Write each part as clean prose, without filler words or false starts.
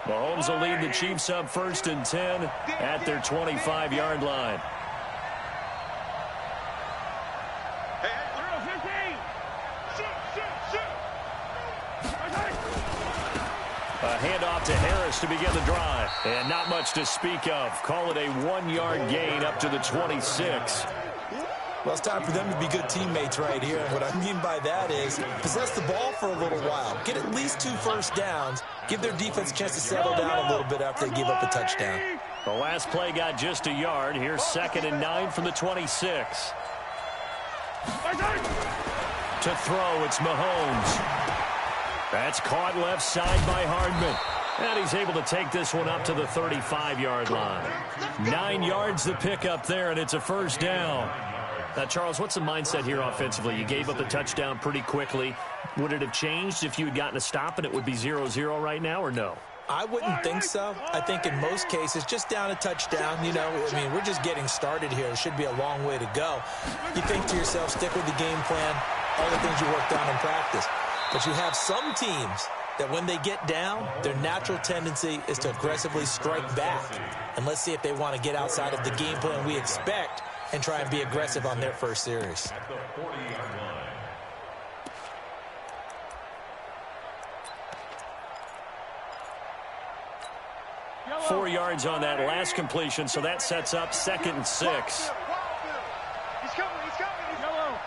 Mahomes will lead the Chiefs up 1st and 10 at their 25-yard line. A handoff to Harris to begin the drive. And not much to speak of. Call it a 1-yard gain up to the 26. Well, it's time for them to be good teammates right here. And what I mean by that is possess the ball for a little while. Get at least 2 first downs. Give their defense a chance to settle down a little bit after they give up a touchdown. The last play got just a yard. Here's 2nd and 9 from the 26. To throw, it's Mahomes. That's caught left side by Hardman. And he's able to take this one up to the 35-yard line. 9 yards to pick up there, and it's a 1st down. Now, Charles, what's the mindset here offensively? You gave up the touchdown pretty quickly. Would it have changed if you had gotten a stop and it would be 0-0 right now, or no? I wouldn't think so. I think in most cases, just down a touchdown, you know, I mean, we're just getting started here. It should be a long way to go. You think to yourself, stick with the game plan, all the things you worked on in practice. But you have some teams that when they get down, their natural tendency is to aggressively strike back. And let's see if they want to get outside of the game plan we expect and try and be aggressive on their first series. 4 yards on that last completion, so that sets up 2nd and 6. He's coming, he's coming, he's coming.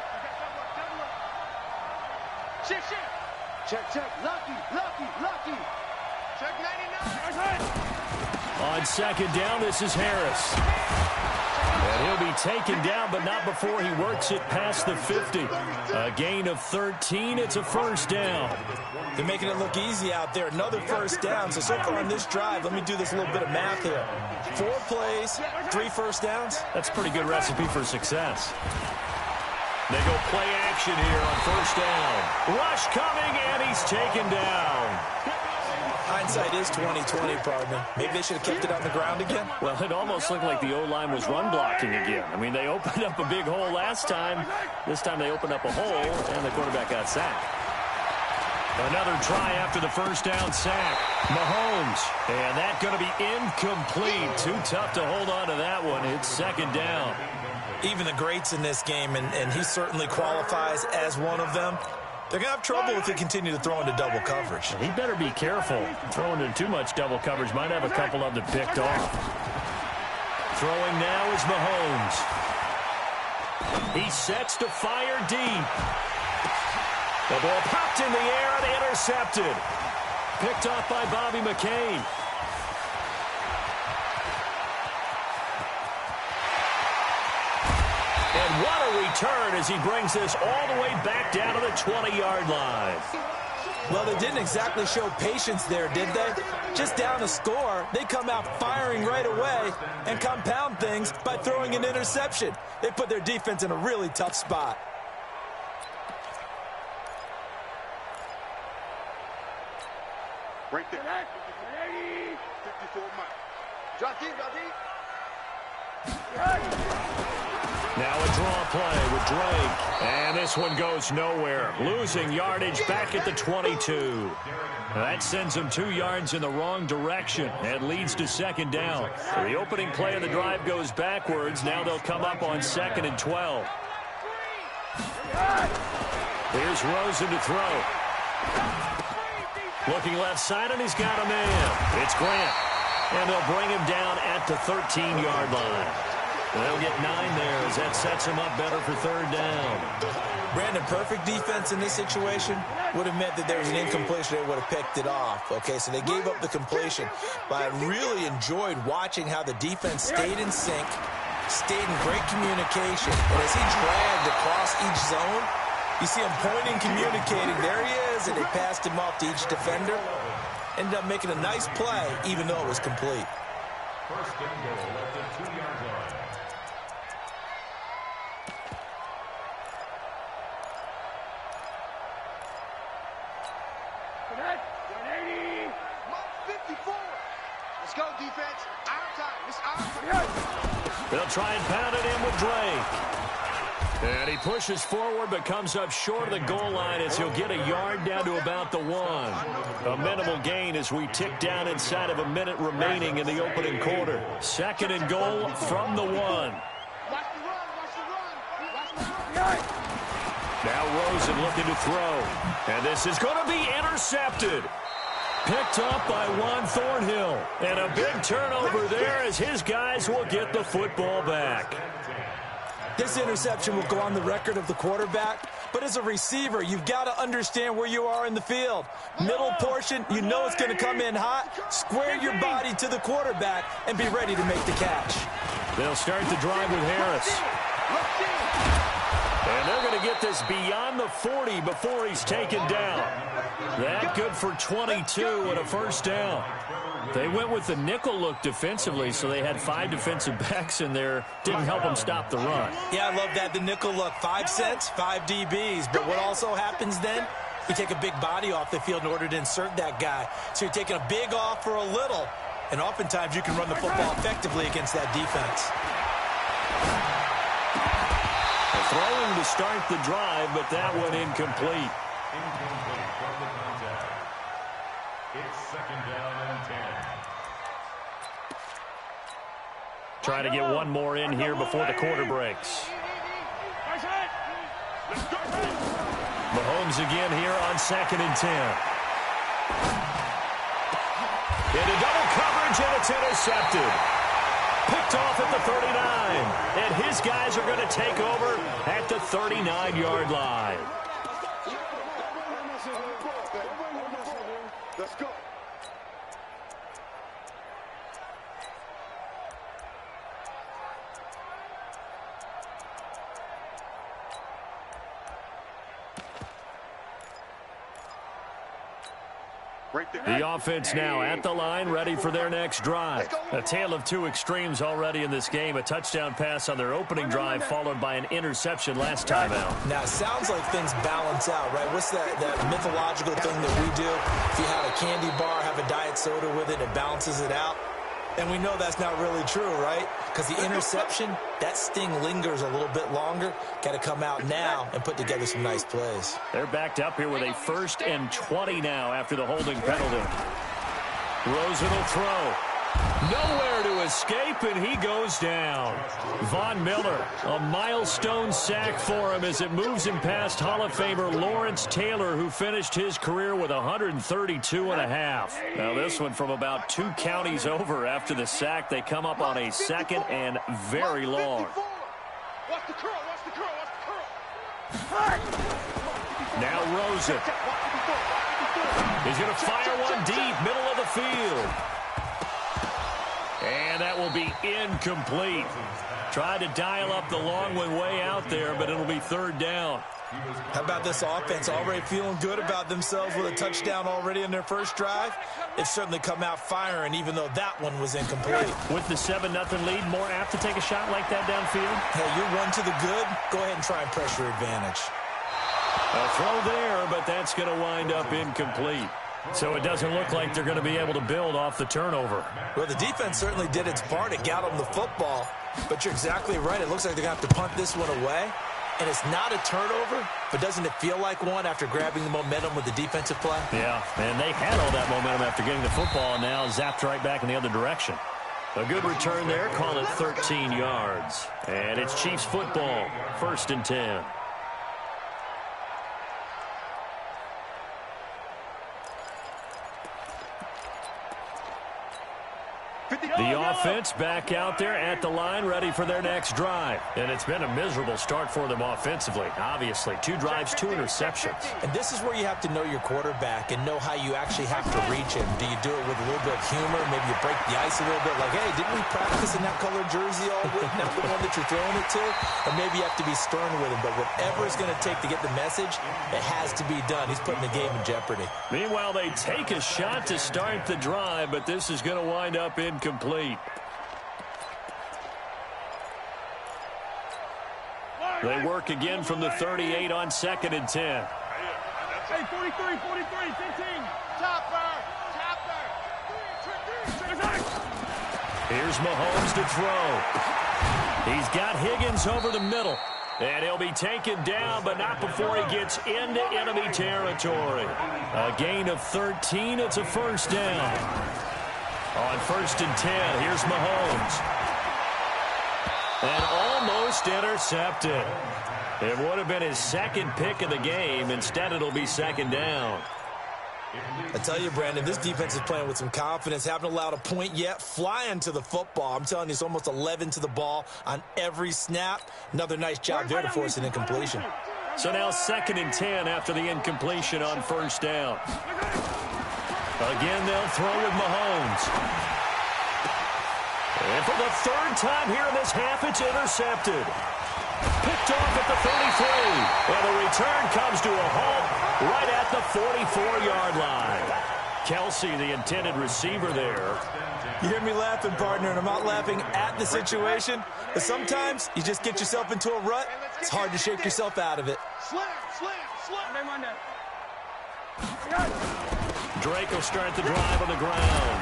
Check, lucky. Check 99. On 2nd down, this is Harris. And he'll be taken down, but not before he works it past the 50. A gain of 13. It's a 1st down. They're making it look easy out there. Another 1st down. So far on this drive, let me do this little bit of math here. 4 plays, 3 1st downs. That's a pretty good recipe for success. They go play action here on 1st down. Rush coming, and he's taken down. Hindsight is 20/20, partner. Maybe they should have kept it on the ground again. Well, it almost looked like the O-line was run blocking again. I mean, they opened up a big hole last time. This time they opened up a hole, and the quarterback got sacked. Another try after the 1st down sack. Mahomes. And that's going to be incomplete. Too tough to hold on to that one. It's 2nd down. Even the greats in this game, and he certainly qualifies as one of them, they're going to have trouble if they continue to throw into double coverage. He better be careful. Throwing into too much double coverage might have a couple of them picked off. Throwing now is Mahomes. He sets to fire deep. The ball popped in the air and intercepted. Picked off by Bobby McCain. And what a return as he brings this all the way back down to the 20-yard line. Well, they didn't exactly show patience there, did they? Just down a score, they come out firing right away and compound things by throwing an interception. They put their defense in a really tough spot. Break the 54 Mike. Drop deep. Now a draw play with Drake. And this one goes nowhere. Losing yardage back at the 22. That sends them 2 yards in the wrong direction and leads to 2nd down. The opening play of the drive goes backwards. Now they'll come up on 2nd and 12. Here's Rosen to throw. Looking left side, and he's got a man. It's Grant. And they'll bring him down at the 13-yard line. They'll get 9 there as that sets him up better for 3rd down. Brandon, perfect defense in this situation would have meant that there was an incompletion. They would have picked it off. Okay, so they gave up the completion. But I really enjoyed watching how the defense stayed in sync, stayed in great communication. And as he dragged across each zone, you see him pointing, communicating. There he is, and they passed him off to each defender. Ended up making a nice play, even though it was complete. 1st and goal at the 2-yard line. Let's go, defense. Our time. It's our time. They'll try and pound it in with Drake. And he pushes forward but comes up short of the goal line as he'll get a yard down to about the 1. A minimal gain as we tick down inside of a minute remaining in the opening quarter. 2nd and goal from the 1. Now Rosen looking to throw. And this is going to be intercepted. Picked up by Juan Thornhill. And a big turnover there as his guys will get the football back. This interception will go on the record of the quarterback, but as a receiver, you've got to understand where you are in the field. Middle portion, you know it's going to come in hot. Square your body to the quarterback and be ready to make the catch. They'll start the drive with Harris. And they're going to get this beyond the 40 before he's taken down. That good for 22 and a first down. They went with the nickel look defensively, so they had 5 defensive backs in there. Didn't help them stop the run. Yeah, I love that, the nickel look. 5 cents, 5 DBs. But what also happens then, you take a big body off the field in order to insert that guy. So you're taking a big off for a little. And oftentimes you can run the football effectively against that defense. Throwing to start the drive, but that one incomplete. Incomplete from the contact. It's 2nd down and 10. Try to get one more in here before the quarter breaks. Mahomes again here on 2nd and 10. Into double coverage, and it's intercepted. Picked off at the 39. And his guys are going to take over at the 39-yard line. Let's go. The offense now at the line, ready for their next drive. A tale of 2 extremes already in this game. A touchdown pass on their opening drive, followed by an interception last time out. Now, it sounds like things balance out, right? What's that mythological thing that we do? If you have a candy bar, have a diet soda with it, it balances it out. And we know that's not really true, right? Because the interception, that sting lingers a little bit longer. Got to come out now and put together some nice plays. They're backed up here with a 1st and 20 now after the holding penalty. Rosen will throw. Nowhere to escape, and he goes down. Von Miller, a milestone sack for him as it moves him past Hall of Famer Lawrence Taylor, who finished his career with 132 and a half. Now this one from about 2 counties over after the sack. They come up on a 2nd and very long. Watch the curl, watch the curl, watch the curl. Now Rosen. He's going to fire one deep, middle of the field. And that will be incomplete. Tried to dial up the long one way out there, but it'll be 3rd down. How about this offense already feeling good about themselves with a touchdown already in their first drive? They've certainly come out firing, even though that one was incomplete. With the 7-0 lead, more apt to take a shot like that downfield? Hey, you're one to the good. Go ahead and try and press your advantage. A throw there, but that's going to wind up incomplete. So it doesn't look like they're going to be able to build off the turnover. Well, the defense certainly did its part. It got them the football. But you're exactly right. It looks like they're going to have to punt this one away. And it's not a turnover, but doesn't it feel like one after grabbing the momentum with the defensive play? Yeah, and they had all that momentum after getting the football, and now zapped right back in the other direction. A good return there. Call it 13 yards. And it's Chiefs football. 1st and 10. The offense back out there at the line, ready for their next drive. And it's been a miserable start for them offensively. Obviously, 2 drives, 2 interceptions. And this is where you have to know your quarterback and know how you actually have to reach him. Do you do it with a little bit of humor? Maybe you break the ice a little bit. Like, hey, didn't we practice in that colored jersey all week? That's the one that you're throwing it to? Or maybe you have to be stern with him. But whatever it's going to take to get the message, it has to be done. He's putting the game in jeopardy. Meanwhile, they take a shot to start the drive, but this is going to wind up incomplete. They work again from the 38 on 2nd and 10. Hey, 43, 15. Chopper. Here's Mahomes to throw. He's got Higgins over the middle. And he'll be taken down, but not before he gets into enemy territory. A gain of 13. It's a first down. On 1st and 10, here's Mahomes. And almost intercepted. It would have been his second pick of the game. Instead, it'll be second down. I tell you, Brandon, this defense is playing with some confidence. Haven't allowed a point yet. Flying to the football. I'm telling you, it's almost 11 to the ball on every snap. Another nice job there to force an incompletion. So now 2nd and 10 after the incompletion on 1st down. Again, they'll throw with Mahomes. And for the 3rd time here in this half, it's intercepted. Picked off at the 33. And the return comes to a halt right at the 44-yard line. Kelsey, the intended receiver there. You hear me laughing, partner, and I'm not laughing at the situation. But sometimes you just get yourself into a rut. It's hard to shake yourself out of it. Slam. Drake will start the drive on the ground.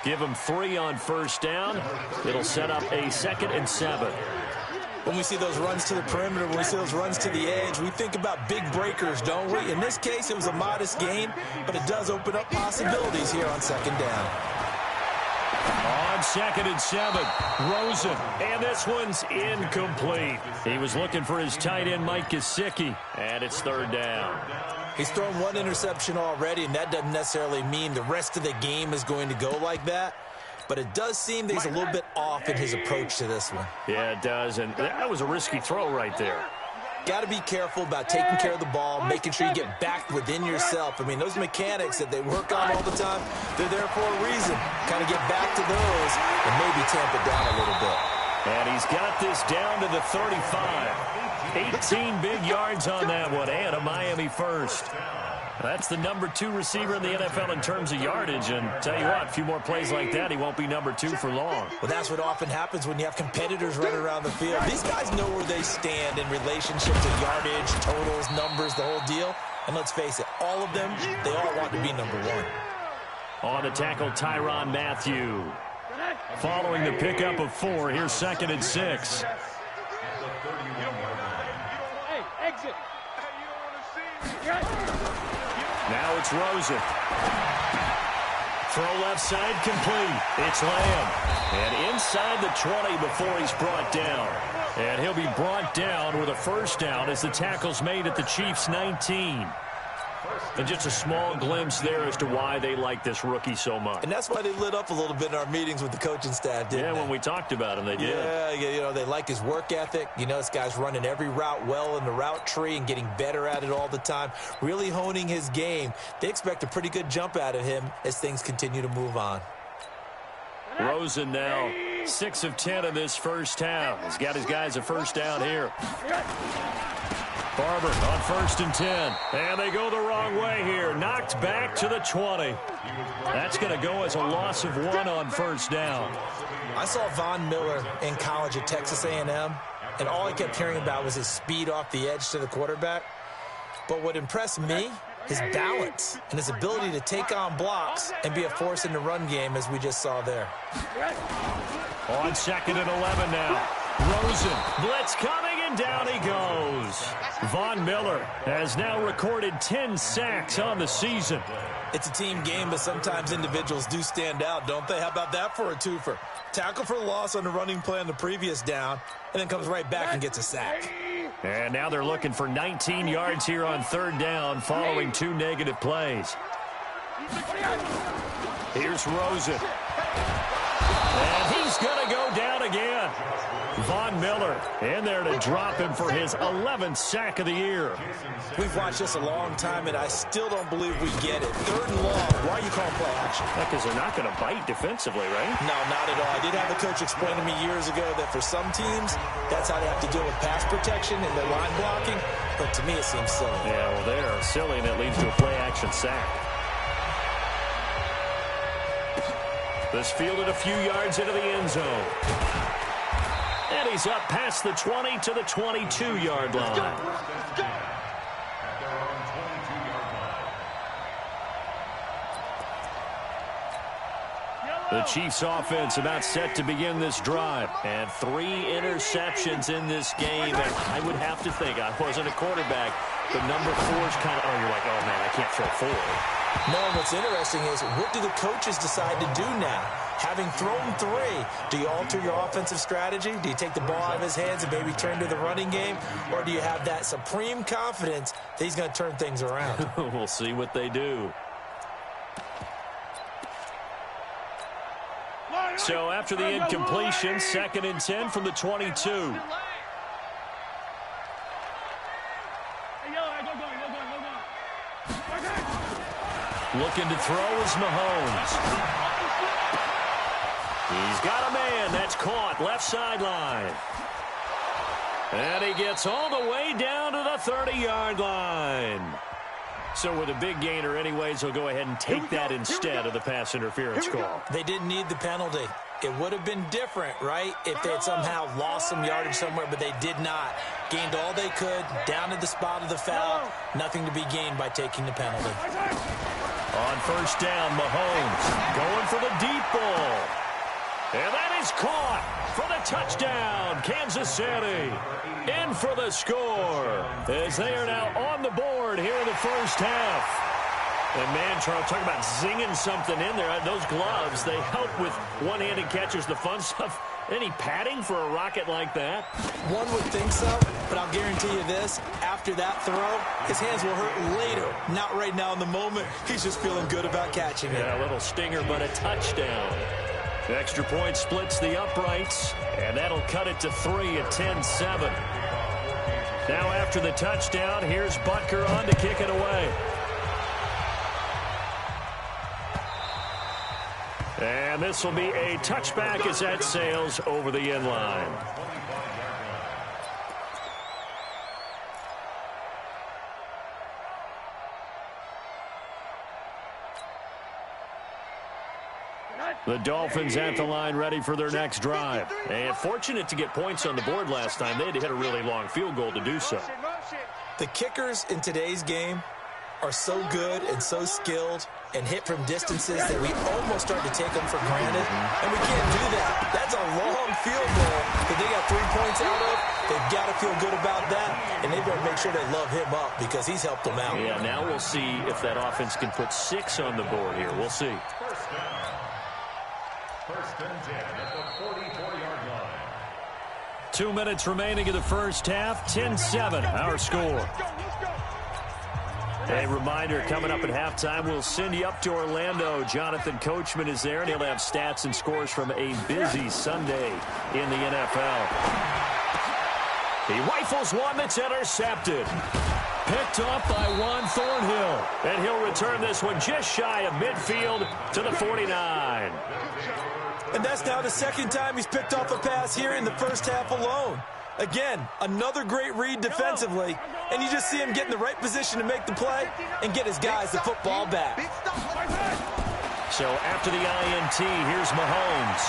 Give him 3 on 1st down. It'll set up a 2nd and 7. When we see those runs to the perimeter, when we see those runs to the edge, we think about big breakers, don't we? In this case, it was a modest gain, but it does open up possibilities here on 2nd down. On 2nd and 7, Rosen. And this one's incomplete. He was looking for his tight end, Mike Gesicki. And it's 3rd down. He's thrown 1 interception already, and that doesn't necessarily mean the rest of the game is going to go like that. But it does seem that he's a little bit off in his approach to this one. Yeah, it does, and that was a risky throw right there. Got to be careful about taking care of the ball, making sure you get back within yourself. I mean, those mechanics that they work on all the time, they're there for a reason. Kind of get back to those and maybe tamp it down a little bit. And he's got this down to the 35. 18 big yards on that one, and a Miami first. That's the number 2 receiver in the NFL in terms of yardage, and tell you what, a few more plays like that, he won't be number 2 for long. Well, that's what often happens when you have competitors running around the field. These guys know where they stand in relationship to yardage, totals, numbers, the whole deal. And let's face it, all of them, they all want to be number 1. On the tackle, Tyrann Mathieu. Following the pickup of 4, here's 2nd and 6. Hey, exit. You don't want to see. Now it's Rosen. Throw left side complete. It's Lamb. And inside the 20 before he's brought down. And he'll be brought down with a 1st down as the tackle's made at the Chiefs' 19. And just a small glimpse there as to why they like this rookie so much. And that's why they lit up a little bit in our meetings with the coaching staff, didn't they? Yeah, when we talked about him, they did. Yeah, you know, they like his work ethic. You know, this guy's running every route well in the route tree and getting better at it all the time, really honing his game. They expect a pretty good jump out of him as things continue to move on. Rosen now 6 of 10 in this first half. He's got his guys a 1st down here. Barber on 1st and 10. And they go the wrong way here. Knocked back to the 20. That's going to go as a loss of 1 on 1st down. I saw Von Miller in college at Texas A&M, and all I kept hearing about was his speed off the edge to the quarterback. But what impressed me, his balance and his ability to take on blocks and be a force in the run game, as we just saw there. On 2nd and 11 now. Rosen, blitz coming, and down he goes. Von Miller has now recorded 10 sacks on the season. It's a team game, but sometimes individuals do stand out, don't they? How about that for a twofer? Tackle for the loss on the running play on the previous down, and then comes right back and gets a sack. And now they're looking for 19 yards here on 3rd down following 2 negative plays. Here's Rosen. And he's going to go down again. Von Miller in there to drop him for his 11th sack of the year. We've watched this a long time, and I still don't believe we get it. 3rd and long. Why are you calling play action? Because they're not going to bite defensively, right? No, not at all. I did have a coach explain to me years ago that for some teams, that's how they have to deal with pass protection and their line blocking. But to me, it seems silly. Yeah, well, they're silly, and it leads to a play-action sack. This fielded a few yards into the end zone. And he's up past the 20 to the 22-yard line. At their own 22-yard line. The Chiefs offense about set to begin this drive. And 3 interceptions in this game. And I would have to think, I wasn't a quarterback, but number 4 is kind of, you're like, oh, man, I can't throw 4. No, what's interesting is, what do the coaches decide to do now? Having thrown 3, do you alter your offensive strategy? Do you take the ball out of his hands and maybe turn to the running game? Or do you have that supreme confidence that he's going to turn things around? We'll see what they do. So after the incompletion, 2nd and 10 from the 22. Looking to throw is Mahomes. He's got a man. That's caught. Left sideline. And he gets all the way down to the 30-yard line. So with a big gainer anyways, he'll go ahead and take that instead of the pass interference call. They didn't need the penalty. It would have been different, right, if they had somehow lost some yardage somewhere, but they did not. Gained all they could, down to the spot of the foul. Nothing to be gained by taking the penalty. On first down, Mahomes going for the deep ball. And that is caught for the touchdown. Kansas City in for the score as they are now on the board here in the first half. And, man, Charles, talk about zinging something in there. Those gloves, they help with one-handed catches, the fun stuff. Any padding for a rocket like that? One would think so, but I'll guarantee you this. After that throw, his hands will hurt later. Not right now in the moment. He's just feeling good about catching it. Yeah, a little stinger, but a touchdown. Extra point splits the uprights, and that'll cut it to 3 at 10-7. Now after the touchdown, here's Butker on to kick it away. And this will be a touchback as that sails over the end line. The Dolphins at the line ready for their next drive. And fortunate to get points on the board last time. They had to hit a really long field goal to do so. The kickers in today's game are so good and so skilled and hit from distances that we almost start to take them for granted. And we can't do that. That's a long field goal that they got 3 points out of. They've got to feel good about that, and they've got to make sure they love him up because he's helped them out. Yeah, now we'll see if that offense can put 6 on the board here. We'll see. First and 10 at the 44-yard line. 2 minutes remaining in the first half. 10-7, our score. A reminder, coming up at halftime, we'll send you up to Orlando. Jonathan Coachman is there, and he'll have stats and scores from a busy Sunday in the NFL. He rifles one that's intercepted. Picked off by Juan Thornhill. And he'll return this one just shy of midfield to the 49. And that's now the 2nd time he's picked off a pass here in the first half alone. Again, another great read defensively, and you just see him get in the right position to make the play and get his guys the football back. So after the INT, here's Mahomes.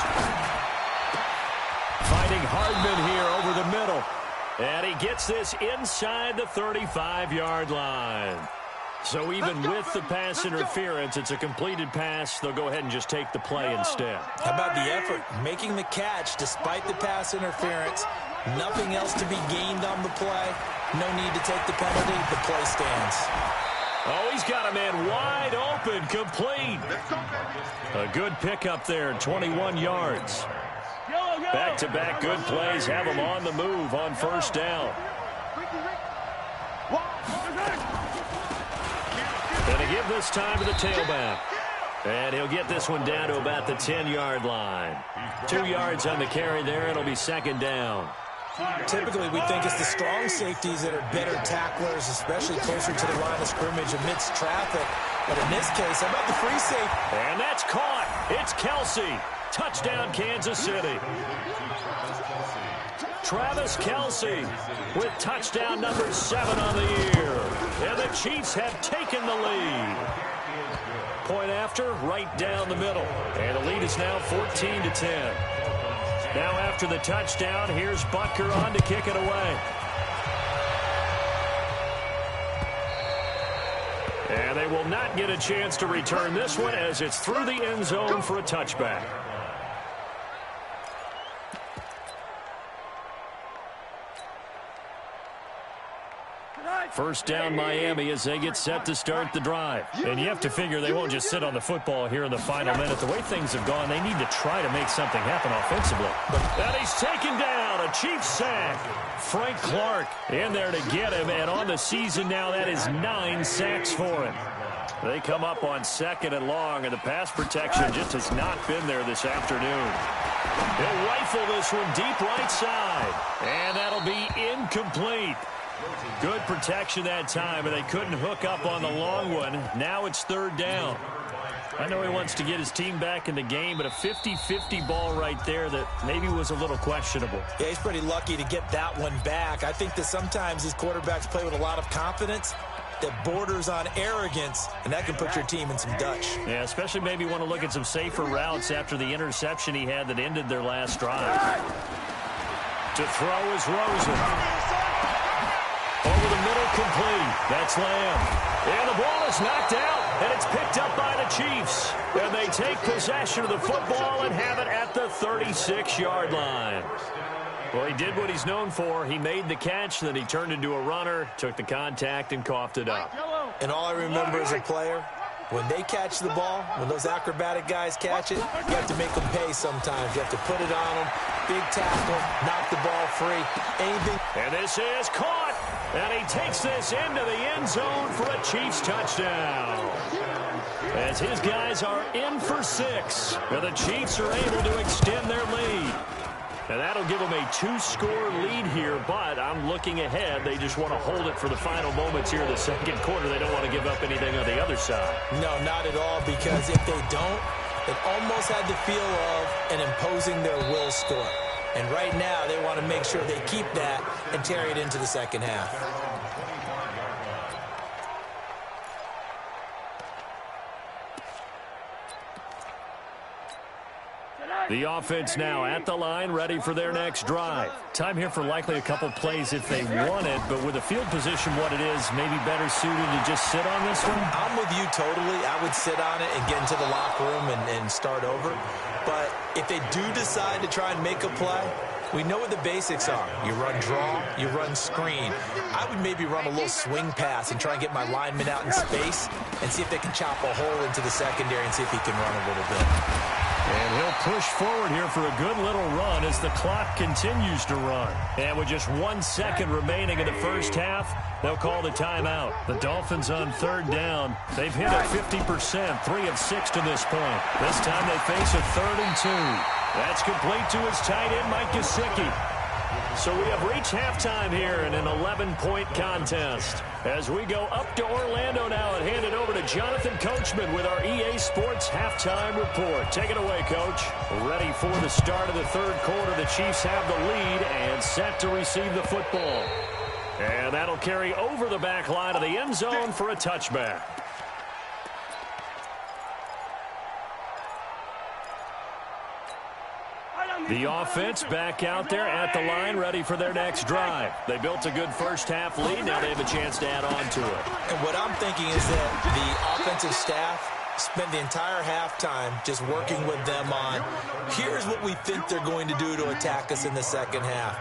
Fighting Hardman here over the middle. And he gets this inside the 35-yard line. So even with the pass interference, it's a completed pass. They'll go ahead and just take the play instead. How about the effort? Making the catch despite the pass interference. Nothing else to be gained on the play. No need to take the penalty. The play stands. Oh, he's got a man wide open, complete. A good pickup there, 21 yards. Back-to-back good plays have him on the move on first down. And to give this time to the tailback. And he'll get this one down to about the 10-yard line. 2 yards on the carry there, and it'll be 2nd down. Typically, we think it's the strong safeties that are better tacklers, especially closer to the line of scrimmage amidst traffic. But in this case, how about the free safety? And that's caught. It's Kelce. Touchdown, Kansas City. Travis Kelce with touchdown number 7 on the year. And the Chiefs have taken the lead. Point after, right down the middle. And the lead is now 14-10. Now after the touchdown, here's Butker on to kick it away. And they will not get a chance to return this one as it's through the end zone for a touchback. First down Miami as they get set to start the drive. And you have to figure they won't just sit on the football here in the final minute. The way things have gone, they need to try to make something happen offensively. And he's taken down, a Chiefs sack. Frank Clark in there to get him, and on the season now, that is 9 sacks for him. They come up on 2nd and long, and the pass protection just has not been there this afternoon. He'll rifle this one deep right side, and that'll be incomplete. Good protection that time, and they couldn't hook up on the long one. Now it's 3rd down. I know he wants to get his team back in the game, but a 50-50 ball right there that maybe was a little questionable. Yeah, he's pretty lucky to get that one back. I think that sometimes these quarterbacks play with a lot of confidence that borders on arrogance, and that can put your team in some Dutch. Yeah, especially maybe want to look at some safer routes after the interception he had that ended their last drive. To throw is Rosen. Over the middle, complete. That's Lamb. And the ball is knocked out, and it's picked up by the Chiefs. And they take possession of the football and have it at the 36-yard line. Well, he did what he's known for. He made the catch, then he turned into a runner, took the contact, and coughed it up. And all I remember as a player, when they catch the ball, when those acrobatic guys catch it, you have to make them pay sometimes. You have to put it on them, big tackle, knock the ball free, anything. And this is caught. And he takes this into the end zone for a Chiefs touchdown. As his guys are in for 6. And the Chiefs are able to extend their lead. And that'll give them a 2-score lead here, but I'm looking ahead. They just want to hold it for the final moments here in the 2nd quarter. They don't want to give up anything on the other side. No, not at all, because if they don't, it almost had the feel of an imposing their will score. And right now, they want to make sure they keep that and carry it into the 2nd half. The offense now at the line, ready for their next drive. Time here for likely a couple plays if they want it, but with the field position what it is, maybe better suited to just sit on this one? I'm with you totally. I would sit on it and get into the locker room and start over. But if they do decide to try and make a play, we know what the basics are. You run draw, you run screen. I would maybe run a little swing pass and try and get my lineman out in space and see if they can chop a hole into the secondary and see if he can run a little bit. And he'll push forward here for a good little run as the clock continues to run. And with just 1 second remaining in the first half, they'll call the timeout. The Dolphins on 3rd down. They've hit it 50%, 3 of 6 to this point. This time they face a 3rd and 2. That's complete to his tight end, Mike Gesicki. So we have reached halftime here in an 11-point contest. As we go up to Orlando now and hand it over to Jonathan Coachman with our EA Sports Halftime Report. Take it away, Coach. Ready for the start of the 3rd quarter. The Chiefs have the lead and set to receive the football. And that'll carry over the back line of the end zone for a touchback. The offense back out there at the line, ready for their next drive. They built a good first half lead. Now they have a chance to add on to it. And what I'm thinking is that the offensive staff spent the entire halftime just working with them on, here's what we think they're going to do to attack us in the 2nd half.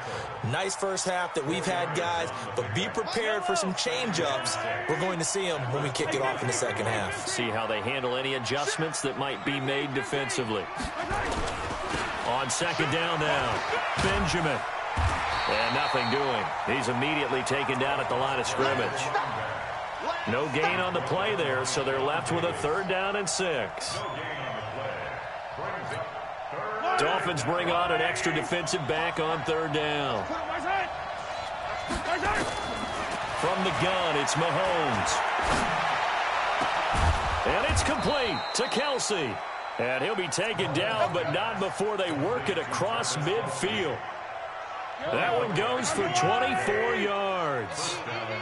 Nice first half that we've had, guys, but be prepared for some change-ups. We're going to see them when we kick it off in the 2nd half. See how they handle any adjustments that might be made defensively. On 2nd down now, Benjamin. And nothing doing. He's immediately taken down at the line of scrimmage. No gain on the play there, so they're left with a 3rd down and 6. Dolphins bring on an extra defensive back on 3rd down. From the gun, it's Mahomes. And it's complete to Kelsey. And he'll be taken down, but not before they work it across midfield. That one goes for 24 yards.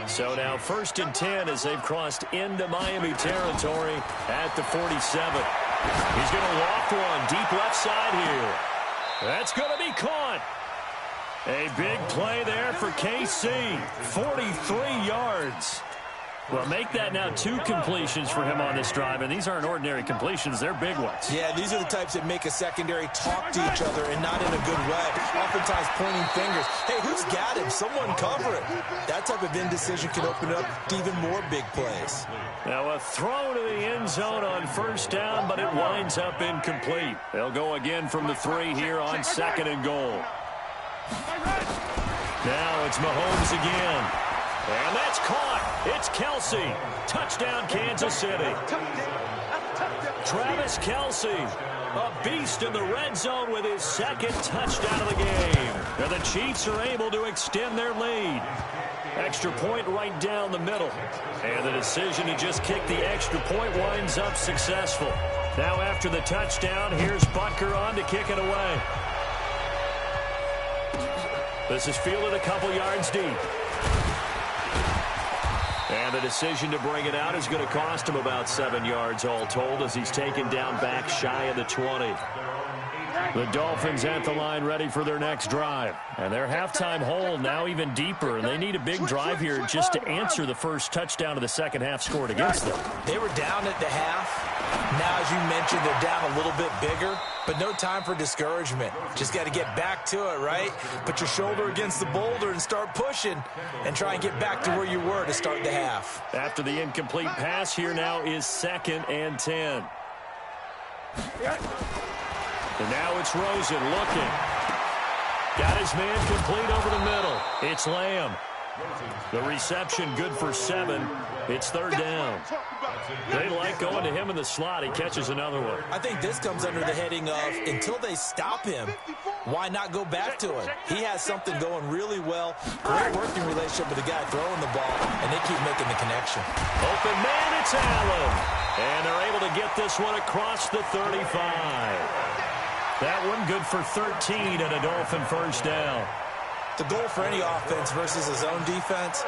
So now 1st and 10 as they've crossed into Miami territory at the 47. He's going to loft one deep left side here. That's going to be caught. A big play there for KC. 43 yards. Well, make that now 2 completions for him on this drive, and these aren't ordinary completions. They're big ones. Yeah, these are the types that make a secondary talk to each other and not in a good way. Oftentimes pointing fingers. Hey, who's got him? Someone cover it. That type of indecision can open up to even more big plays. Now a throw to the end zone on first down, but it winds up incomplete. They'll go again from the 3 here on 2nd and goal. Now it's Mahomes again. And that's caught. It's Kelsey. Touchdown, Kansas City. Travis Kelsey, a beast in the red zone with his 2nd touchdown of the game. And the Chiefs are able to extend their lead. Extra point right down the middle. And the decision to just kick the extra point winds up successful. Now after the touchdown, here's Butker on to kick it away. This is fielded a couple yards deep. And the decision to bring it out is going to cost him about 7 yards all told as he's taken down back shy of the 20. The Dolphins at the line ready for their next drive. And their halftime hole now even deeper, and they need a big drive here just to answer the first touchdown of the second half scored against them. They were down at the half. Now, as you mentioned, they're down a little bit bigger, but no time for discouragement. Just got to get back to it, right? Put your shoulder against the boulder and start pushing and try and get back to where you were to start the half. After the incomplete pass, here now is 2nd and 10. And now it's Rosen looking. Got his man complete over the middle. It's Lamb. The reception good for 7. It's 3rd down. They like going to him in the slot. He catches another one. I think this comes under the heading of until they stop him, why not go back to him? He has something going really well. Great working relationship with the guy throwing the ball, and they keep making the connection. Open man, it's Allen. And they're able to get this one across the 35. That one good for 13 and a Dolphin first down. The goal for any offense versus a zone defense,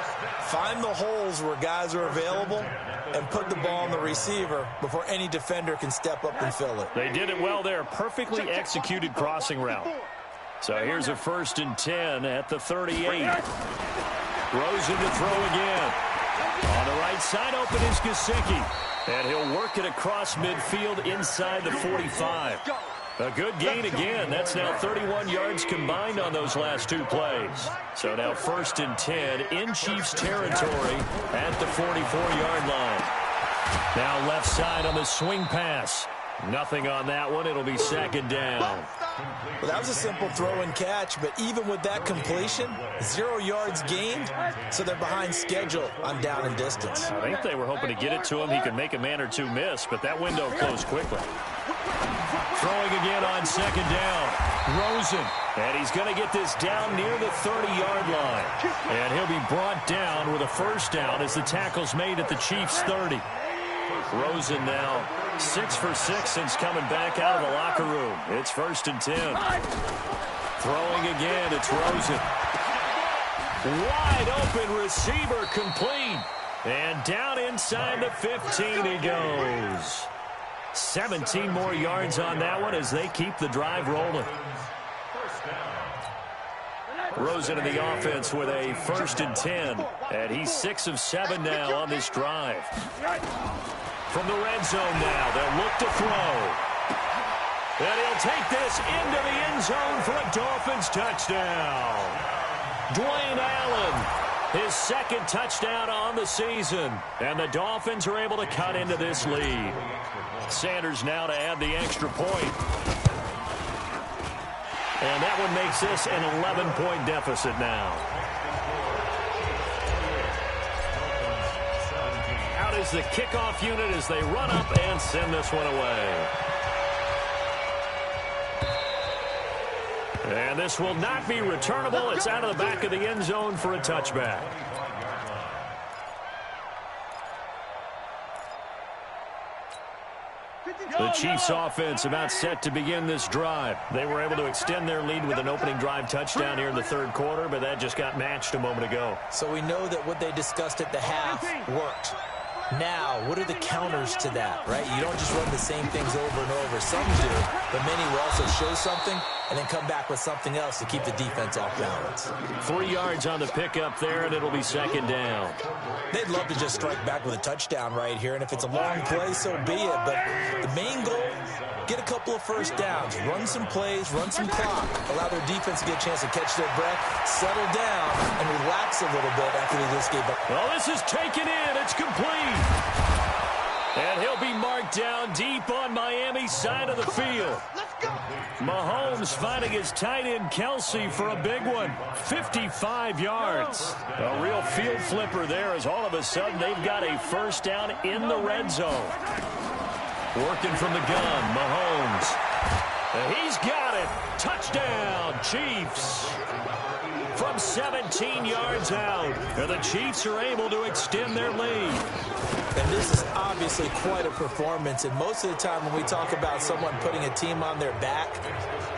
find the holes where guys are available and put the ball on the receiver before any defender can step up and fill it. They did it well there. Perfectly executed crossing route. So here's a 1st and 10 at the 38. Rosen to throw again. On the right side, open is Gesicki. And he'll work it across midfield inside the 45. A good gain again. That's now 31 yards combined on those last 2 plays. So now 1st and 10 in Chiefs territory at the 44-yard line. Now left side on the swing pass. Nothing on that one. It'll be 2nd down. Well, that was a simple throw and catch, but even with that completion, 0 yards gained, so they're behind schedule on down and distance. I think they were hoping to get it to him. He could make a man or 2 miss, but that window closed quickly. Throwing again on 2nd down. Rosen. And he's going to get this down near the 30-yard line. And he'll be brought down with a first down as the tackle's made at the Chiefs' 30. Rosen now 6 for 6 since coming back out of the locker room. It's 1st and 10. Throwing again, it's Rosen. Wide open receiver complete. And down inside the 15 he goes. 17 more yards on that one as they keep the drive rolling. Rosen in the offense with a 1st and 10. And he's 6 of 7 now on this drive. From the red zone now, they'll look to throw. And he'll take this into the end zone for a Dolphins touchdown. Dwayne Allen, his 2nd touchdown on the season. And the Dolphins are able to cut into this lead. Sanders now to add the extra point. And that one makes this an 11-point deficit now. Out is the kickoff unit as they run up and send this one away. And this will not be returnable. It's out of the back of the end zone for a touchback. The Chiefs offense about set to begin this drive. They were able to extend their lead with an opening drive touchdown here in the 3rd quarter, but that just got matched a moment ago. So we know that what they discussed at the half worked. Now, what are the counters to that, right? You don't just run the same things over and over. Some do, but many will also show something and then come back with something else to keep the defense off balance. 3 yards on the pickup there, and it'll be second down. They'd love to just strike back with a touchdown right here, and if it's a long play, so be it. But the main goal, get a couple of first downs, run some plays, run some clock, allow their defense to get a chance to catch their breath, settle down, and relax a little bit after they just gave up. Well, this is taken in. It's complete. And he'll be marked down deep on Miami's side of the field. Mahomes finding his tight end Kelsey for a big one. 55 yards. A real field flipper there as all of a sudden they've got a first down in the red zone. Working from the gun, Mahomes. He's got it. Touchdown, Chiefs. From 17 yards out. And the Chiefs are able to extend their lead. And this is obviously quite a performance. And most of the time when we talk about someone putting a team on their back,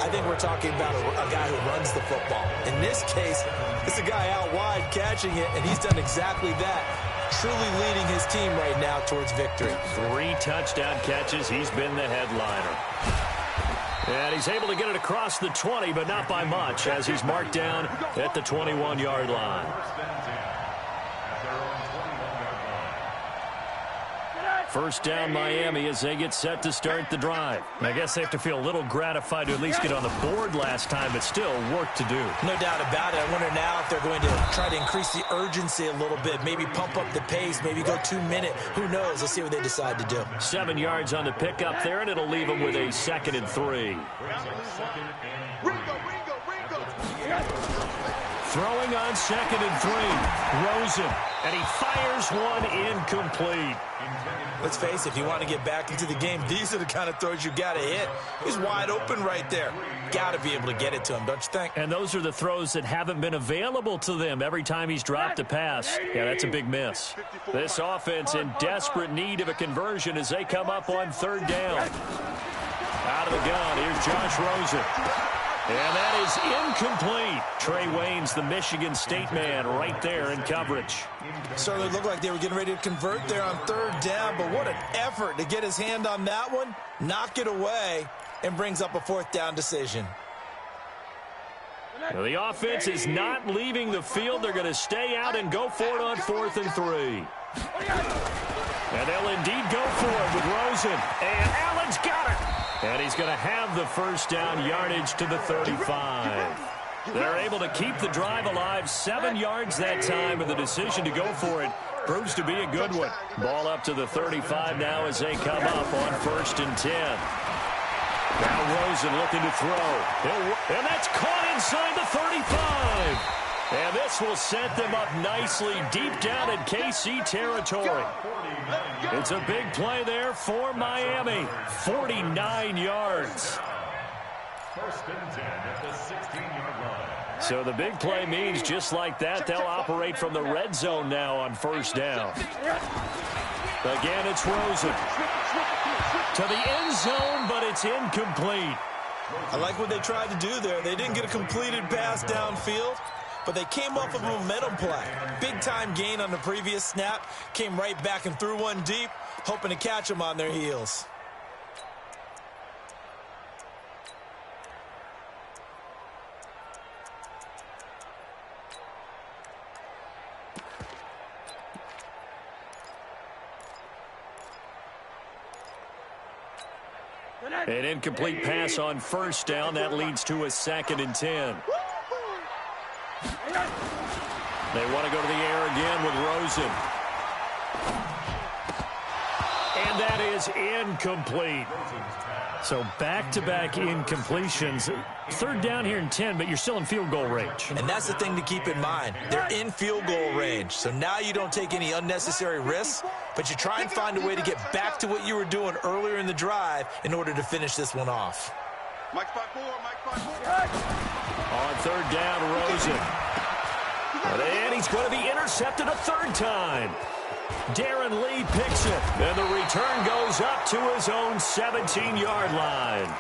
I think we're talking about a guy who runs the football. In this case, it's a guy out wide catching it, and he's done exactly that. Truly leading his team right now towards victory. 3 touchdown catches. He's been the headliner. And he's able to get it across the 20, but not by much, as he's marked down at the 21-yard line. First down, Miami, as they get set to start the drive. I guess they have to feel a little gratified to at least get on the board last time, but still work to do. No doubt about it. I wonder now if they're going to try to increase the urgency a little bit, maybe pump up the pace, maybe go 2-minute. Who knows? Let's see what they decide to do. 7 yards on the pickup there, and it'll leave them with a 2nd and 3. Throwing on 2nd and 3. Rosen, and he fires one incomplete. Let's face it, if you want to get back into the game, these are the kind of throws you got to hit. He's wide open right there. Got to be able to get it to him, don't you think? And those are the throws that haven't been available to them every time he's dropped a pass. Yeah, that's a big miss. This offense in desperate need of a conversion as they come up on 3rd down. Out of the gun, here's Josh Rosen. And that is incomplete. Trey Waynes, the Michigan State man, right there in coverage. Certainly looked like they were getting ready to convert there on 3rd down, but what an effort to get his hand on that one, knock it away, and brings up a 4th down decision. Now, the offense is not leaving the field. They're going to stay out and go for it on 4th and 3. And they'll indeed go for it with Rosen. And Allen's got it. And he's going to have the first down, yardage to the 35. They're able to keep the drive alive, 7 yards that time, and the decision to go for it proves to be a good one. Ball up to the 35 now as they come up on 1st and 10. Now Rosen looking to throw. And that's caught inside the 35. And this will set them up nicely deep down in KC territory. It's a big play there for Miami. 49 yards. 1st and 10 at the 16-yard line. So the big play means just like that, they'll operate from the red zone now on 1st down. Again, it's Rosen. To the end zone, but it's incomplete. I like what they tried to do there. They didn't get a completed pass downfield, but they came off of a momentum play. Big-time gain on the previous snap. Came right back and threw one deep, hoping to catch them on their heels. An incomplete pass on 1st down. That leads to a 2nd and 10. They want to go to the air again with Rosen. And that is incomplete. So back-to-back incompletions. 3rd down here and 10, but you're still in field goal range. And that's the thing to keep in mind. They're in field goal range. So now you don't take any unnecessary risks, but you try and find a way to get back to what you were doing earlier in the drive in order to finish this one off. Mike 5-4, Mike 5-4. On 3rd down, Rosen. And he's going to be intercepted a 3rd time. Darren Lee picks it, and the return goes up to his own 17-yard line.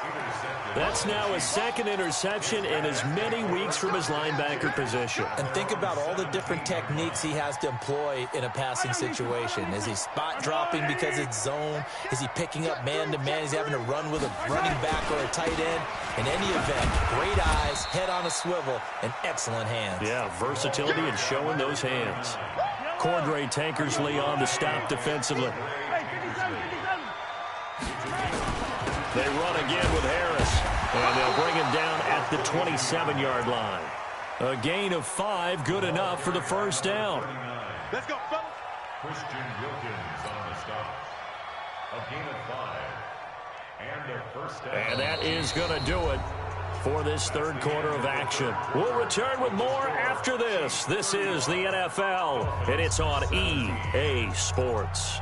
That's now his second interception in as many weeks from his linebacker position. And think about all the different techniques he has to employ in a passing situation. Is he spot dropping because it's zone? Is he picking up man-to-man? He's having to run with a running back or a tight end. In any event, great eyes, head on a swivel, and excellent hands. Yeah, versatility and showing those hands. Cordray Tankersley on the stop defensively. They run again with Harris, and they'll bring him down at the 27-yard line. A gain of 5, good enough for the first down. Let's go, fellas. Christian Wilkins on the stop. A gain of 5. And a first down. And that is going to do it for this third quarter of action. We'll return with more after this. This is the NFL, and it's on EA Sports.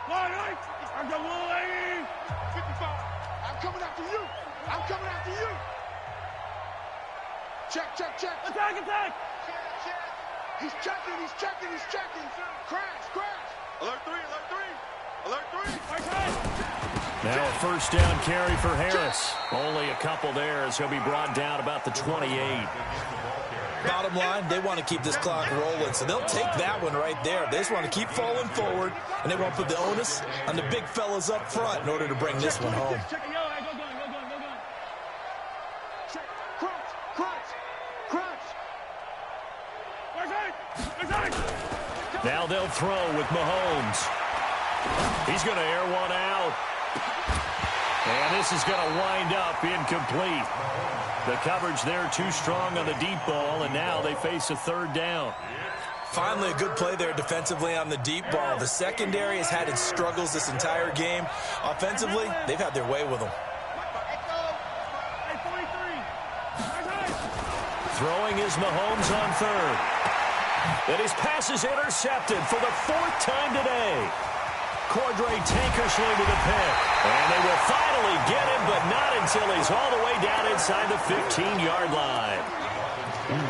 All right. I'm the 55. I'm coming after you. I'm coming after you. Check, check, check. Attack, attack. He's checking, he's checking, he's checking. Crash, crash. Alert 3, alert 3. Alert 3. Okay. Now a first down carry for Harris. Only a couple there as he'll be brought down about the 28. Bottom line, they want to keep this clock rolling, so they'll take that one right there. They just want to keep falling forward, and they won't put the onus on the big fellas up front in order to bring this one home. Now they'll throw with Mahomes. He's going to air one out. And this is going to wind up incomplete. The coverage there too strong on the deep ball, and now they face a third down. Finally, a good play there defensively on the deep ball. The secondary has had its struggles this entire game. Offensively, they've had their way with them. Throwing is Mahomes on third. And his pass is intercepted for the 4th time today. Cordray Tankersley to the pick. And they will finally get him, but not until he's all the way down inside the 15-yard line.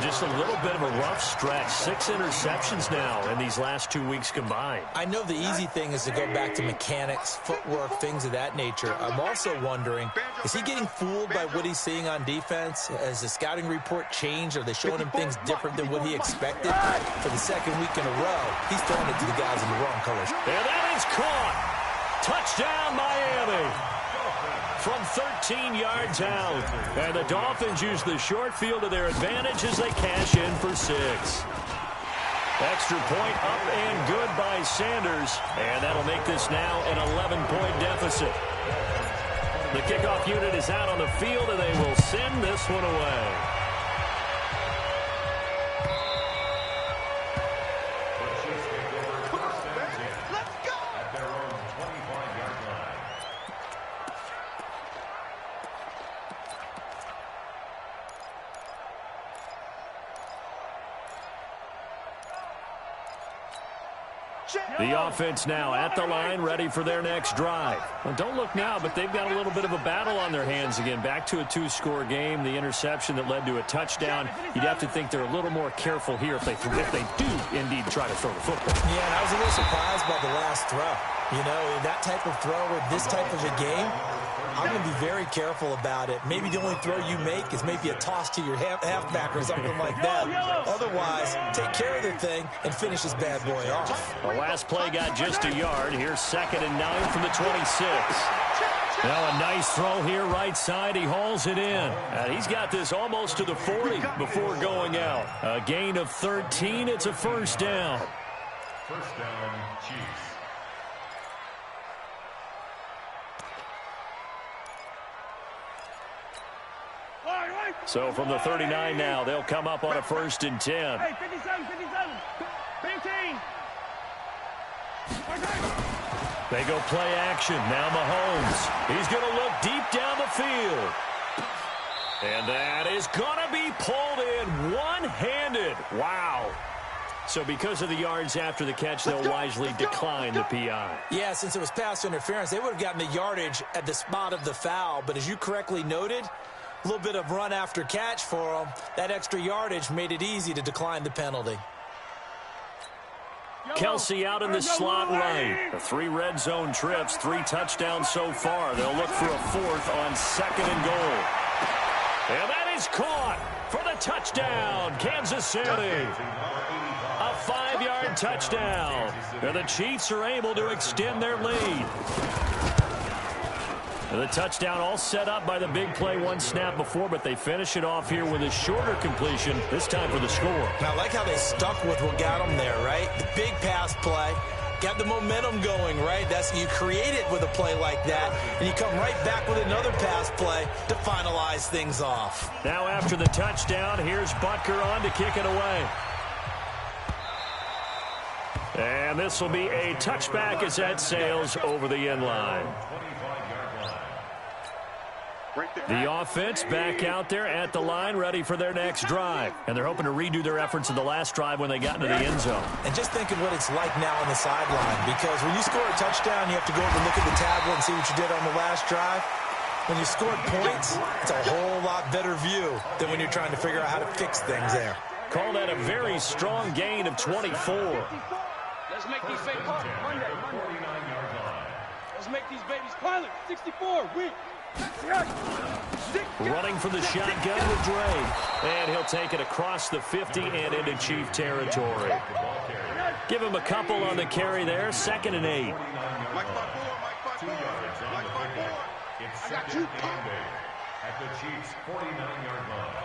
Just a little bit of a rough stretch. 6 interceptions now in these last 2 weeks combined. I know the easy thing is to go back to mechanics, footwork, things of that nature. I'm also wondering, is he getting fooled by what he's seeing on defense? Has the scouting report changed? Are they showing him things different than what he expected? For the second week in a row, he's throwing it to the guys in the wrong colors. And that is caught. Touchdown, Miami. From 13 yards out. And the Dolphins use the short field to their advantage as they cash in for 6. Extra point up and good by Sanders. And that'll make this now an 11-point deficit. The kickoff unit is out on the field, and they will send this one away. The offense now at the line, ready for their next drive. Well, don't look now, but they've got a little bit of a battle on their hands again. Back to a 2-score game. The interception that led to a touchdown. You'd have to think they're a little more careful here if they do indeed try to throw the football. Yeah, and I was a little surprised by the last throw. You know, that type of throw in this type of a game, I'm going to be very careful about it. Maybe the only throw you make is maybe a toss to your halfback or something like that. Otherwise, take care of the thing and finish this bad boy off. The last play got just a yard. Here's 2nd and 9 from the 26. Now a nice throw here right side. He hauls it in. And he's got this almost to the 40 before going out. A gain of 13. It's a first down. First down, Chiefs. So from the 39 now, they'll come up on a 1st and 10. Hey, 57, 15. They go play action. Now Mahomes. He's going to look deep down the field. And that is going to be pulled in one-handed. Wow. So because of the yards after the catch, they'll wisely decline the PI. Yeah, since it was pass interference, they would have gotten the yardage at the spot of the foul. But as you correctly noted, a little bit of run after catch for them. That extra yardage made it easy to decline the penalty. Kelsey out in the slot right. The 3 red zone trips, 3 touchdowns so far. They'll look for a 4th on 2nd and goal. And that is caught for the touchdown, Kansas City. A 5-yard touchdown. And the Chiefs are able to extend their lead. And the touchdown all set up by the big play 1 snap before, but they finish it off here with a shorter completion, this time for the score. Now, I like how they stuck with what got them there, right? The big pass play. Got the momentum going, right? You create it with a play like that, and you come right back with another pass play to finalize things off. Now after the touchdown, here's Butker on to kick it away. And this will be a touchback as that sails over the end line. The offense back out there at the line, ready for their next drive. And they're hoping to redo their efforts in the last drive when they got into the end zone. And just think of what it's like now on the sideline, because when you score a touchdown, you have to go over and look at the tablet and see what you did on the last drive. When you scored points, it's a whole lot better view than when you're trying to figure out how to fix things there. Call that a very strong gain of 24. Let's make these babies Monday. Let's make these babies pilot. 64, win. Running for the shotgun with Dre. And he'll take it across the 50 and into Chief territory. Give him a couple on the carry there. 2nd and 8. It's 2nd and 8 at the Chiefs' 49-yard line.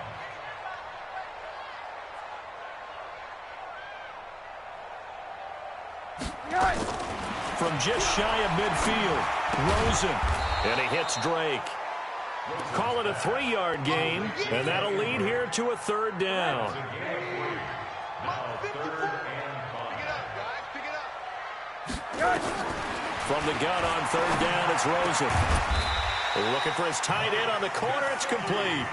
From just shy of midfield, Rosen. And he hits Drake. Call it a 3-yard gain, and that'll lead here to a 3rd down. Now 3rd and 5. From the gun on 3rd down, it's Rosen. Looking for his tight end on the corner. It's complete.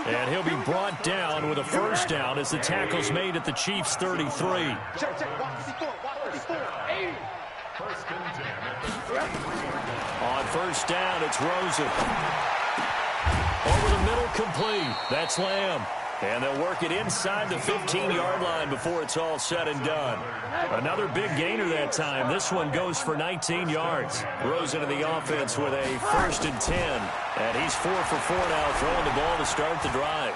And he'll be brought down with a 1st down as the tackle's made at the Chiefs' 33. On 1st down, it's Rosen. Over the middle, complete. That's Lamb. And they'll work it inside the 15-yard line before it's all said and done. Another big gainer that time. This one goes for 19 yards. Rosen in the offense with a 1st and 10. And he's 4 for 4 now, throwing the ball to start the drive.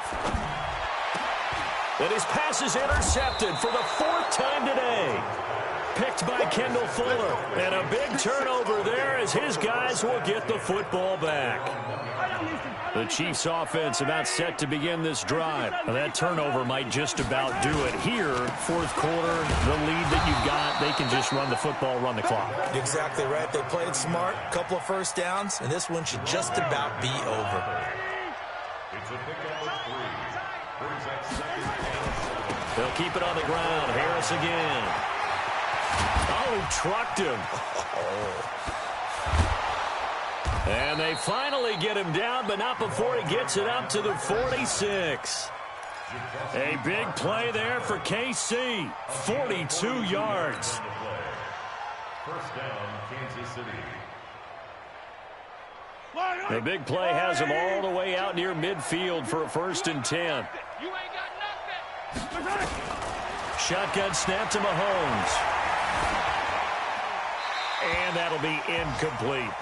And his pass is intercepted for the 4th time today. Picked by Kendall Fuller. And a big turnover there as his guys will get the football back. The Chiefs offense about set to begin this drive. Now that turnover might just about do it here. 4th quarter, the lead that you've got, they can just run the football, run the clock. Exactly right. They played smart, couple of 1st downs, and this one should just about be over. It's a pickup of 3. Brings up 2nd and 7. They'll keep it on the ground. Harris again. Oh, he trucked him. And they finally get him down, but not before he gets it up to the 46. A big play there for KC. 42 yards. 1st down, Kansas City. The big play has him all the way out near midfield for a 1st and 10. You ain't got nothing. Shotgun snap to Mahomes. And that'll be incomplete.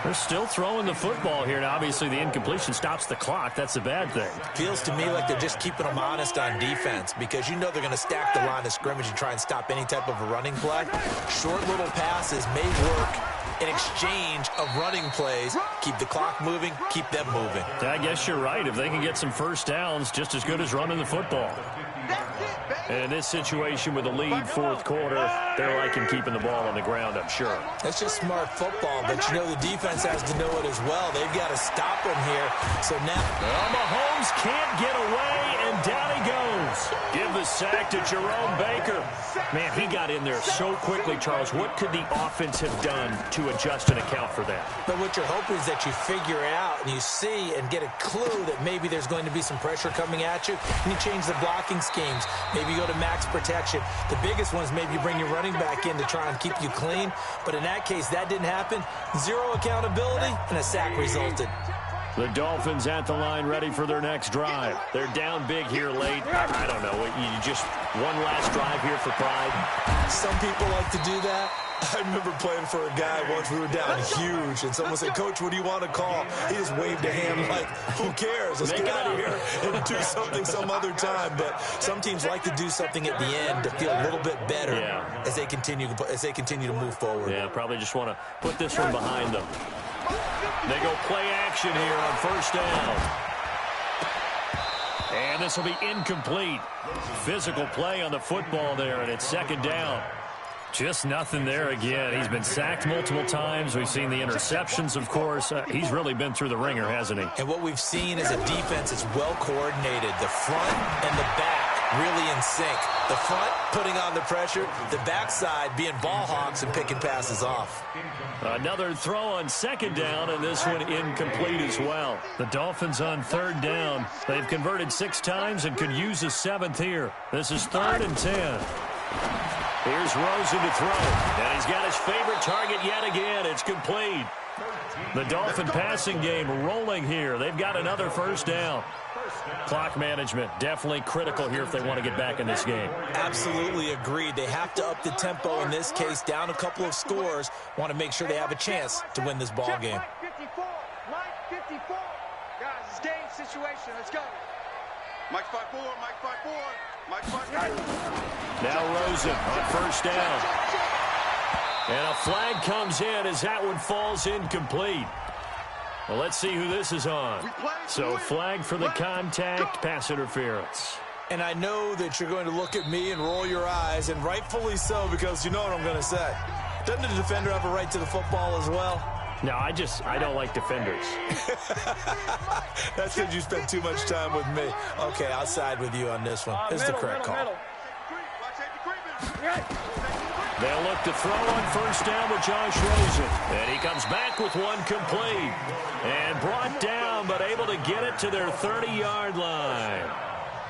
They're still throwing the football here. Now, obviously, the incompletion stops the clock. That's a bad thing. Feels to me like they're just keeping them honest on defense, because you know they're going to stack the line of scrimmage and try and stop any type of a running play. Short little passes may work in exchange of running plays. Keep the clock moving, keep them moving. I guess you're right. If they can get some 1st downs, just as good as running the football. And in this situation with the lead 4th quarter, they're liking keeping the ball on the ground, I'm sure. That's just smart football, but you know the defense has to know it as well. They've got to stop them here. So now... Well, Mahomes can't get away, and down he goes. Give the sack to Jerome Baker. Man, he got in there so quickly, Charles. What could the offense have done to adjust and account for that? But what you're hoping is that you figure out and you see and get a clue that maybe there's going to be some pressure coming at you, and you change the blocking schemes. Maybe you go to max protection. The biggest one is maybe you bring your running back in to try and keep you clean. But in that case, that didn't happen. 0 accountability, and a sack resulted. The Dolphins at the line ready for their next drive. They're down big here late. I don't know. You just One last drive here for Pride. Some people like to do that. I remember playing for a guy once. We were down huge, and someone said, "Coach, what do you want to call?" He just waved a hand like, "Who cares? Let's get out of here and do something some other time." But some teams like to do something at the end to feel a little bit better as they continue to move forward. Yeah, probably just want to put this one behind them. They go play action here on first down. And this will be incomplete. Physical play on the football there, and it's second down. Just nothing there again. He's been sacked multiple times. We've seen the interceptions, of course. He's really been through the ringer, hasn't he? And what we've seen is a defense that's well coordinated. The front and the back really in sync. The front putting on the pressure. The backside being ball hawks and picking passes off. Another throw on second down, and this one incomplete as well. The Dolphins on third down. They've converted 6 times and could use a 7th here. This is 3rd and 10. Here's Rosen to throw, and he's got his favorite target yet again. It's complete. The Dolphin passing game rolling here. They've got another first down. Clock management definitely critical here if they want to get back in this game. Absolutely agreed. They have to up the tempo in this case, down a couple of scores. Want to make sure they have a chance to win this ball game. Mike 54. Guys, it's game situation. Let's go. Mike 5-4. Mike 5-4. Mike 5-4. Now Rosen on first down. And a flag comes in as that one falls incomplete. Well, let's see who this is on. So flag for the contact, pass interference. And I know that you're going to look at me and roll your eyes, and rightfully so, because you know what I'm going to say. Doesn't the defender have a right to the football as well? No, I don't like defenders. That's because you spent too much time with me. Okay, I'll side with you on this one. This is the correct call. They'll look to throw on first down with Josh Rosen. And he comes back with one complete. And brought down, but able to get it to their 30-yard line.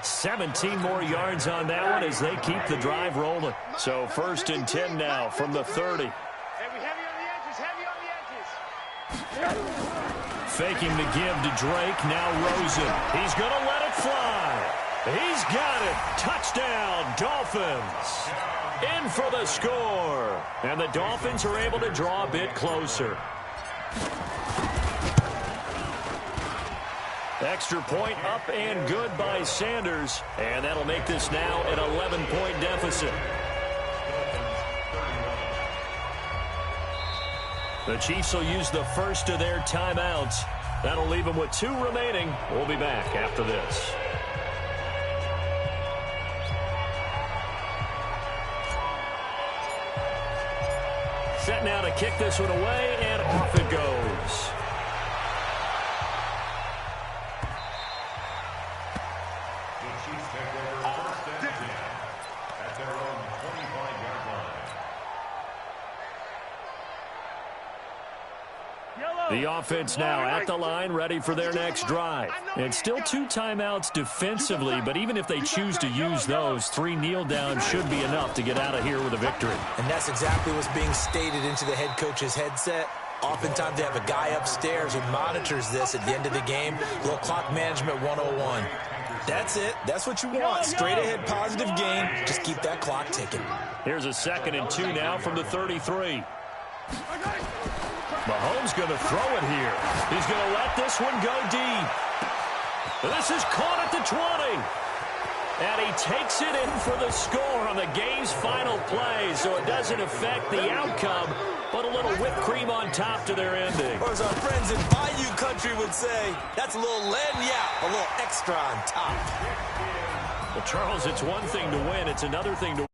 17 more yards on that one as they keep the drive rolling. So 1st and 10 now from the 30. Faking the give to Drake. Now Rosen. He's going to let it fly. He's got it. Touchdown, Dolphins. In for the score. And the Dolphins are able to draw a bit closer. Extra point up and good by Sanders. And that'll make this now an 11-point deficit. The Chiefs will use the first of their timeouts. That'll leave them with 2 remaining. We'll be back after this. Set now to kick this one away, and off it goes. The Chiefs take over 1st and 10 at their own 25-yard line. The offense now at the line, ready for their next drive. It's still 2 timeouts defensively, but even if they choose to use those, 3 kneel downs should be enough to get out of here with a victory. And that's exactly what's being stated into the head coach's headset. Oftentimes they have a guy upstairs who monitors this at the end of the game. A little clock management 101. That's it. That's what you want. Straight ahead positive gain. Just keep that clock ticking. Here's a 2nd and 2 now from the 33. Mahomes going to throw it here. He's going to let this one go deep. This is caught at the 20. And he takes it in for the score on the game's final play, so it doesn't affect the outcome, but a little whipped cream on top to their ending. Or as our friends in Bayou Country would say, that's a little lagniappe, a little extra on top. Well, Charles, it's one thing to win. It's another thing to